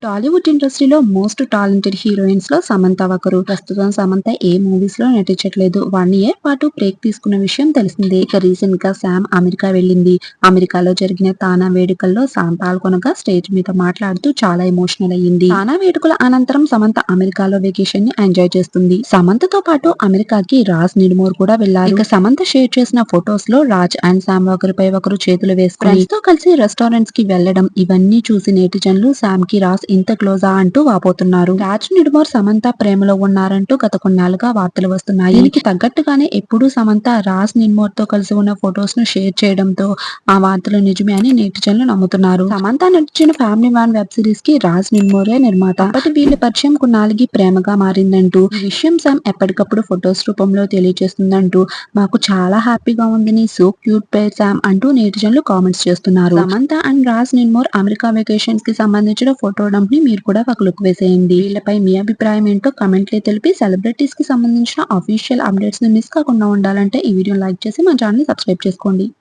టాలీవుడ్ ఇండస్ట్రీలో most talented heroines లో సమంత ఒకరు. ప్రస్తుతం సమంత ఏ మూవీస్ లో నటించట్లేదు. 1 ఇయర్ పాటు బ్రేక్ తీసుకున్న విషయం తెలిసిందే. ఇక రీసెంట్ గా శామ్ అమెరికా వెళ్ళింది. అమెరికాలో జరిగిన తానా వేడుకల్లో శామ్ పాల్గొనగా స్టేజ్ మీద మాట్లాడుతూ చాలా ఎమోషనల్ అయ్యింది. తానా వేడుకల అనంతరం సమంత అమెరికాలో వెకేషన్ ని ఎంజాయ్ చేస్తుంది. సమంతతో పాటు అమెరికాకి రాజ్ నిడుమోర్ కూడా వెళ్లారు. ఇక సమంత షేర్ చేసిన ఫొటోస్ లో రాజ్ అండ్ శామ్ ఒకరిపై ఒకరు చేతులు వేసుకుని ఫ్రెండ్స్ తో కలిసి రెస్టారెంట్స్ కి వెళ్లడం ఇవన్నీ చూసి నెటిజన్లు శామ్ కి రాజ్ ఇంత క్లోజా అంటూ వాపోతున్నారు. రాజ్ నిడుమోర్ సమంత ప్రేమలో ఉన్నారంటూ గత కొన్నాళ్లుగా వార్తలు వస్తున్నాయి. దీనికి తగ్గట్టుగానే ఎప్పుడూ సమంత రాజ్ నిడుమోర్ తో కలిసి ఉన్న ఫొటోస్ ను షేర్ చేయడంతో ఆ వార్తలు నిజమే అని నెటిజన్లు నమ్ముతున్నారు. సమంత నటించిన ఫ్యామిలీ మ్యాన్ వెబ్ సిరీస్ కి రాజ్ నిడుమోరే నిర్మాత. అప్పటి వీళ్ళ పరిచయం కొన్నాళ్ళకి ప్రేమగా మారిందంటూ ఈ విషయం శామ్ ఎప్పటికప్పుడు ఫొటోస్ రూపంలో తెలియజేస్తుందంటూ మాకు చాలా హ్యాపీగా ఉందని సో క్యూట్ పేర్ శామ్ అంటూ నెటిజన్లు కామెంట్స్ చేస్తున్నారు. Samantha and Raj Nidimoru America vacations కి సంబంధించిన ఫోటో డంప్ ని మీరు కూడా ఒక లుక్ వేసేయండి. వీళ్ళపై మీ అభిప్రాయం ఏంటో కమెంట్లే తెలిపి సెలబ్రిటీస్ కి సంబంధించిన అఫీషియల్ అప్డేట్స్ ని మిస్ కాకుండా ఉండాలంటే ఈ వీడియో లైక్ చేసి మా ఛానల్ ని సబ్స్క్రైబ్ చేసుకోండి.